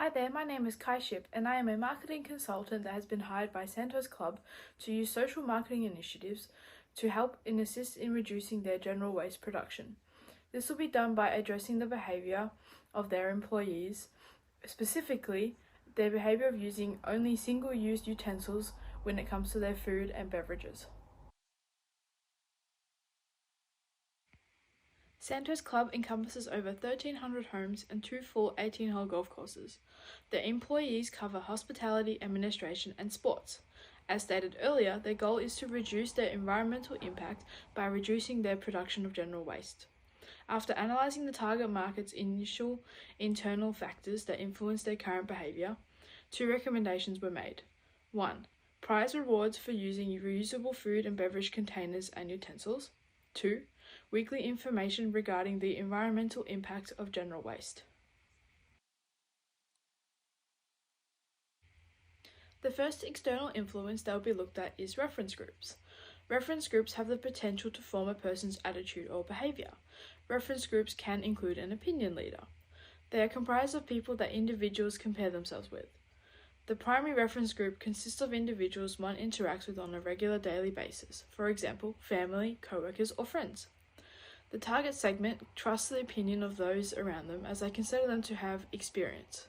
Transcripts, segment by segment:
Hi there, my name is Kai Ship and I am a marketing consultant that has been hired by Santos Club to use social marketing initiatives to help and assist in reducing their general waste production. This will be done by addressing the behaviour of their employees, specifically their behaviour of using only single-use utensils when it comes to their food and beverages. Santos Club encompasses over 1,300 homes and two full 18-hole golf courses. Their employees cover hospitality, administration, and sports. As stated earlier, their goal is to reduce their environmental impact by reducing their production of general waste. After analysing the target market's initial internal factors that influence their current behaviour, two recommendations were made. 1. Prize rewards for using reusable food and beverage containers and utensils. 2. Weekly information regarding the environmental impact of general waste. The first external influence that will be looked at is reference groups. Reference groups have the potential to form a person's attitude or behaviour. Reference groups can include an opinion leader. They are comprised of people that individuals compare themselves with. The primary reference group consists of individuals one interacts with on a regular daily basis, for example, family, co-workers, or friends. The target segment trusts the opinion of those around them as they consider them to have experience.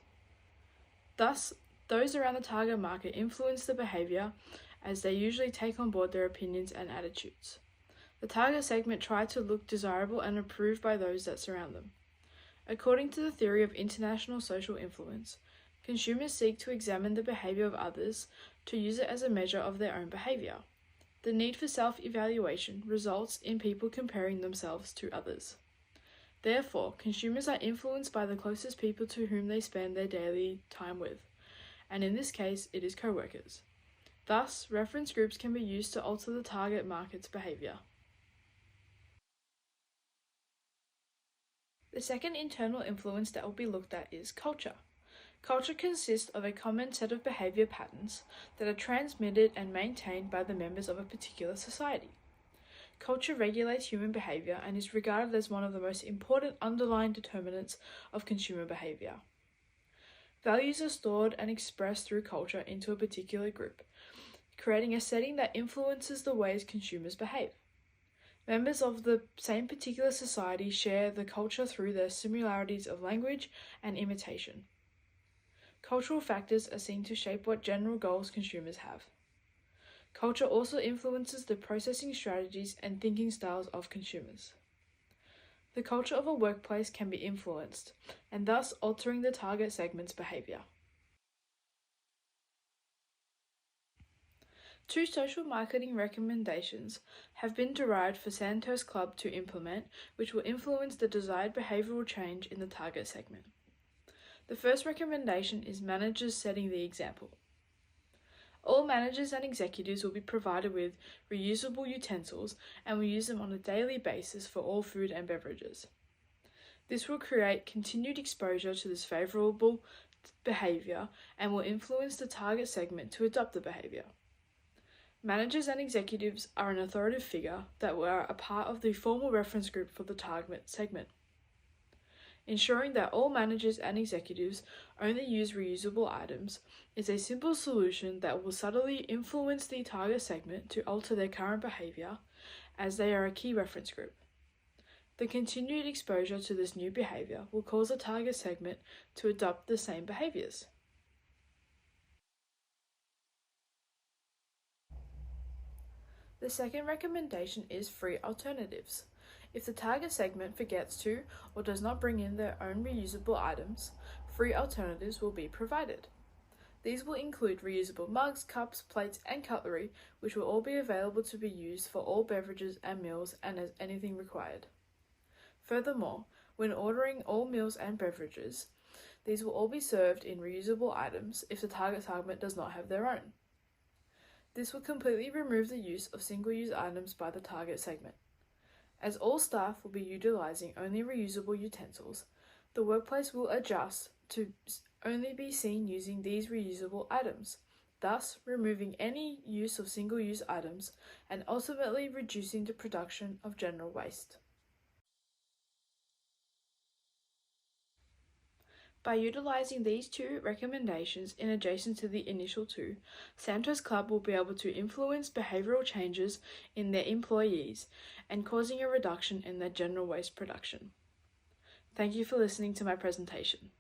Thus, those around the target market influence the behaviour as they usually take on board their opinions and attitudes. The target segment try to look desirable and approved by those that surround them. According to the theory of international social influence, consumers seek to examine the behaviour of others to use it as a measure of their own behaviour. The need for self-evaluation results in people comparing themselves to others. Therefore, consumers are influenced by the closest people to whom they spend their daily time with, and in this case, it is co-workers. Thus, reference groups can be used to alter the target market's behaviour. The second internal influence that will be looked at is culture. Culture consists of a common set of behaviour patterns that are transmitted and maintained by the members of a particular society. Culture regulates human behaviour and is regarded as one of the most important underlying determinants of consumer behaviour. Values are stored and expressed through culture into a particular group, creating a setting that influences the ways consumers behave. Members of the same particular society share the culture through their similarities of language and imitation. Cultural factors are seen to shape what general goals consumers have. Culture also influences the processing strategies and thinking styles of consumers. The culture of a workplace can be influenced, and thus altering the target segment's behaviour. Two social marketing recommendations have been derived for Santos Club to implement, which will influence the desired behavioural change in the target segment. The first recommendation is managers setting the example. All managers and executives will be provided with reusable utensils and will use them on a daily basis for all food and beverages. This will create continued exposure to this favourable behaviour and will influence the target segment to adopt the behaviour. Managers and executives are an authoritative figure that were a part of the formal reference group for the target segment. Ensuring that all managers and executives only use reusable items is a simple solution that will subtly influence the target segment to alter their current behaviour, as they are a key reference group. The continued exposure to this new behaviour will cause the target segment to adopt the same behaviours. The second recommendation is free alternatives. If the target segment forgets to or does not bring in their own reusable items, free alternatives will be provided. These will include reusable mugs, cups, plates, and cutlery, which will all be available to be used for all beverages and meals and as anything required. Furthermore, when ordering all meals and beverages, these will all be served in reusable items if the target segment does not have their own. This will completely remove the use of single-use items by the target segment. As all staff will be utilising only reusable utensils, the workplace will adjust to only be seen using these reusable items, thus removing any use of single-use items and ultimately reducing the production of general waste. By utilising these two recommendations in adjacent to the initial two, Santos Club will be able to influence behavioural changes in their employees and causing a reduction in their general waste production. Thank you for listening to my presentation.